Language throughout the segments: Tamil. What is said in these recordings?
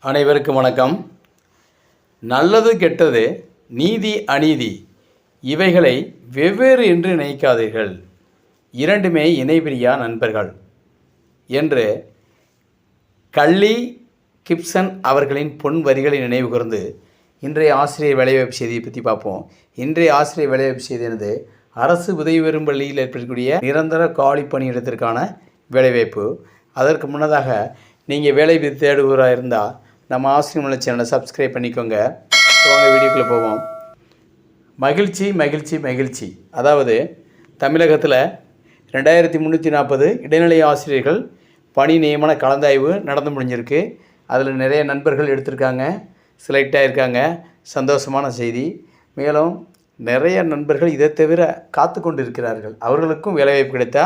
அனைவருக்கும் வணக்கம். நல்லது கெட்டது, நீதி அநீதி இவைகளை வெவ்வேறு என்று நினைக்காதீர்கள், இரண்டுமே இணைபிரியா நண்பர்கள் என்று கல்லி கிப்சன் அவர்களின் பொன் வரிகளை நினைவு கூர்ந்து இன்றைய ஆசிரியர் வேலைவாய்ப்பு செய்தியை பற்றி பார்ப்போம். இன்றைய ஆசிரியர் வேலைவாய்ப்பு செய்தி எனது அரசு உதவி பெறும் பள்ளியில் ஏற்படக்கூடிய நிரந்தர காலி பணியிடத்திற்கான வேலைவாய்ப்பு. அதற்கு முன்னதாக நீங்கள் வேலை தேடுபவராக இருந்தால் நம்ம ஆசிரியர் மலை சேனலை சப்ஸ்கிரைப் பண்ணிக்கோங்க. வாங்க வீடியோக்குள்ளே போவோம். மகிழ்ச்சி மகிழ்ச்சி மகிழ்ச்சி. அதாவது தமிழகத்தில் 2340 இடைநிலை ஆசிரியர்கள் பணி நியமன கலந்தாய்வு நடந்து முடிஞ்சிருக்கு. அதில் நிறைய நண்பர்கள் எடுத்திருக்காங்க, செலக்ட் ஆகியிருக்காங்க. சந்தோஷமான செய்தி. மேலும் நிறைய நண்பர்கள் இதை தவிர காத்து கொண்டு இருக்கிறார்கள். அவர்களுக்கும் வேலைவாய்ப்பு கிடைத்தா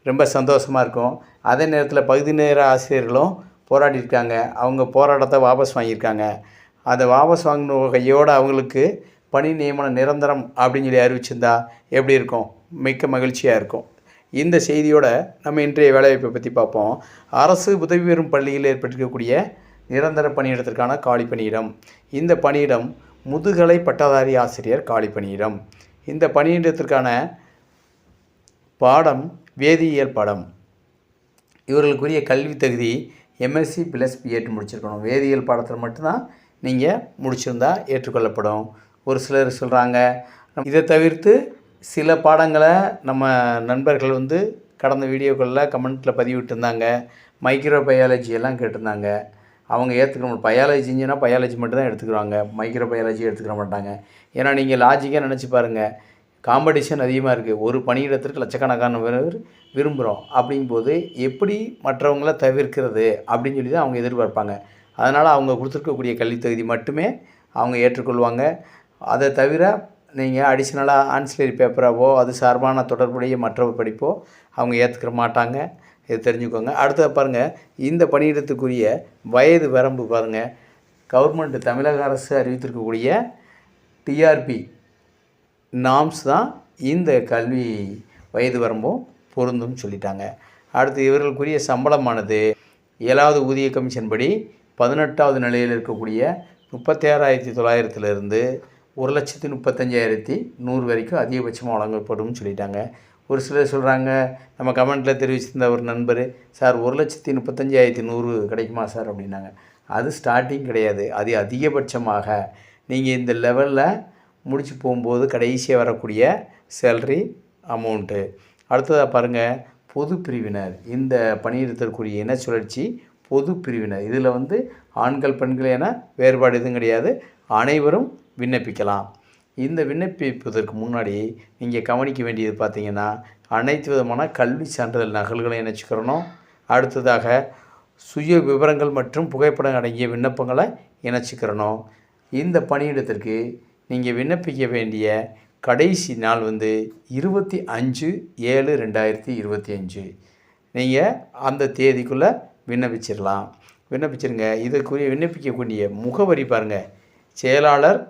ரொம்ப சந்தோஷமாக இருக்கும். அதே நேரத்தில் பகுதி நேர ஆசிரியர்களும் போராடியிருக்காங்க. அவங்க போராட்டத்தை வாபஸ் வாங்கியிருக்காங்க. அதை வாபஸ் வாங்கின கையோடு அவங்களுக்கு பணி நியமனம் நிரந்தரம் அப்படின்னு சொல்லி அறிவிச்சிருந்தா எப்படி இருக்கும்? மிக்க மகிழ்ச்சியாக இருக்கும். இந்த செய்தியோட நம்ம இன்றைய வேலைவாய்ப்பை பற்றி பார்ப்போம். அரசு உதவி பெறும் பள்ளியில் ஏற்பட்டிருக்கக்கூடிய நிரந்தர பணியிடத்திற்கான காலி பணியிடம். இந்த பணியிடம் முதுகலை பட்டதாரி ஆசிரியர் காலி பணியிடம். இந்த பணியிடத்திற்கான பாடம் வேதியியல் பாடம். இவர்களுக்குரிய கல்வி தகுதி எம்எஸ்சி + பிஎட் முடிச்சிருக்கணும். வேதியியல் பாடத்தில் மட்டும்தான் நீங்கள் முடிச்சிருந்தா ஏற்றுக்கொள்ளப்படும். ஒரு சிலர் சொல்கிறாங்க. இதை தவிர்த்து சில பாடங்களை நம்ம நண்பர்கள் கடந்த வீடியோக்களில் கமெண்ட்டில் பதிவிட்டிருந்தாங்க. மைக்ரோ பயாலஜி எல்லாம் கேட்டிருந்தாங்க. அவங்க ஏற்றுக்கணும். பயாலஜி இன்ஜினா பயாலஜி மட்டும்தான் எடுத்துக்கிறாங்க, மைக்ரோ பயாலஜி எடுத்துக்கிற மாட்டாங்க. ஏன்னா நீங்கள் லாஜிக்காக நினச்சி பாருங்கள், காம்படிஷன் அதிகமாக இருக்குது. ஒரு பணியிடத்திற்கு லட்சக்கணக்கான பேர் விரும்புகிறோம். அப்படிங்கும்போது எப்படி மற்றவங்கள தவிர்க்கிறது அப்படின்னு சொல்லி தான் அவங்க எதிர்பார்ப்பாங்க. அதனால் அவங்க கொடுத்துருக்கக்கூடிய கல்வி தகுதி மட்டுமே அவங்க ஏற்றுக்கொள்வாங்க. அதை தவிர நீங்கள் அடிஷ்னலாக ஆன்சிலரி பேப்பராவோ அது சார்பான தொடர்புடைய மற்ற படிப்போ அவங்க ஏற்றுக்கிற மாட்டாங்க. இதை தெரிஞ்சுக்கோங்க. அடுத்தது பாருங்கள், இந்த பணியிடத்துக்குரிய வயது வரம்பு பாருங்கள். கவர்மெண்ட் தமிழக அரசு அறிவித்திருக்கக்கூடிய டிஆர்பி நாம்ஸ் தான் இந்த கல்வி வயது வரம்பும் பொருந்தும் சொல்லிட்டாங்க. அடுத்து இவர்களுக்குரிய சம்பளமானது 7வது ஊதிய கமிஷன் படி 18வது நிலையில் இருக்கக்கூடிய 36,900 1,35,100 வரைக்கும் அதிகபட்சமாக வழங்கப்படும் சொல்லிட்டாங்க. ஒரு சிலர் சொல்கிறாங்க, நம்ம கமெண்ட்டில் தெரிவிச்சிருந்த ஒரு நண்பர், சார் 1,35,100 கிடைக்குமா சார் அப்படின்னாங்க. அது ஸ்டார்டிங் கிடையாது, அது அதிகபட்சமாக நீங்கள் இந்த லெவலில் முடிச்சு போகும்போது கடைசியாக வரக்கூடிய சேலரி அமௌண்ட்டு. அடுத்ததாக பாருங்கள், பொது பிரிவினர். இந்த பணியிடத்திற்குரிய இன சுழற்சி பொது பிரிவினர். இதில் ஆண்கள் பெண்கள் என வேறுபாடு எதுவும் கிடையாது, அனைவரும் விண்ணப்பிக்கலாம். இந்த விண்ணப்பிப்பதற்கு முன்னாடி நீங்கள் கவனிக்க வேண்டியது பார்த்திங்கன்னா, அனைத்து விதமான கல்வி சான்றிதழ் நகல்களை இணைச்சிக்கிறணும். அடுத்ததாக சுய விவரங்கள் மற்றும் புகைப்படம் அடங்கிய விண்ணப்பங்களை இணைச்சிக்கிறணும். இந்த பணியிடத்திற்கு நீங்கள் விண்ணப்பிக்க வேண்டிய கடைசி நாள் 25/7/2025. நீங்கள் அந்த தேதிக்குள்ளே விண்ணப்பிச்சிருங்க. இதற்குரிய விண்ணப்பிக்கக்கூடிய முகவரி பாருங்கள், செயலாளர்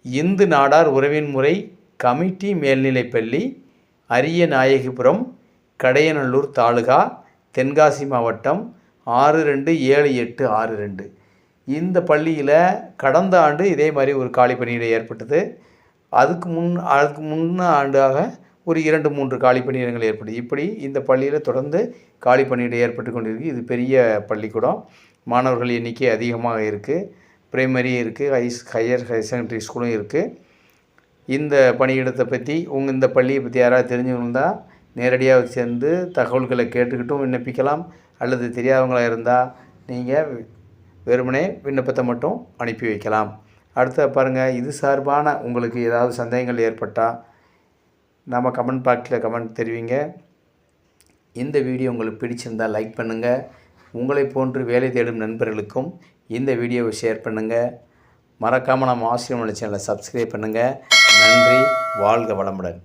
இந்து நாடார் உறவின் முறை கமிட்டி மேல்நிலைப்பள்ளி, அரியநாயகிபுரம், கடையநல்லூர் தாலுகா, தென்காசி மாவட்டம் 627862. இந்த பள்ளியில் கடந்த ஆண்டு இதே மாதிரி ஒரு காலி பணியிடம் ஏற்பட்டது. அதுக்கு முன்ன ஆண்டாக ஒரு 2-3 காலி பணியிடங்கள் ஏற்படுது. இப்படி இந்த பள்ளியில் தொடர்ந்து காலி பணியிடம் ஏற்பட்டு கொண்டிருக்கு. இது பெரிய பள்ளிக்கூடம், மாணவர்கள் எண்ணிக்கை அதிகமாக இருக்குது. பிரைமரி இருக்குது, ஹையர் செகண்டரி ஸ்கூலும் இருக்குது. இந்த பணியிடத்தை பற்றி இந்த பள்ளியை பற்றி யாராவது தெரிஞ்சவங்களாக நேரடியாக சேர்ந்து தகவல்களை கேட்டுக்கிட்டும் விண்ணப்பிக்கலாம். அல்லது தெரியாதவங்களாக இருந்தால் நீங்கள் வெறுமனே விண்ணப்பத்தை மட்டும் அனுப்பி வைக்கலாம். அடுத்த பாருங்கள், இது சார்பான உங்களுக்கு ஏதாவது சந்தேகங்கள் ஏற்பட்டால் நம்ம கமெண்ட் பாக்ஸில் கமெண்ட் தெரிவிங்க. இந்த வீடியோ உங்களுக்கு பிடிச்சிருந்தால் லைக் பண்ணுங்கள். உங்களை போன்று வேலை தேடும் நண்பர்களுக்கும் இந்த வீடியோவை ஷேர் பண்ணுங்கள். மறக்காமல் நம்ம ஆசிரியர் மலை சேனலை சப்ஸ்கிரைப் பண்ணுங்கள். நன்றி. வாழ்க வளமுடன்.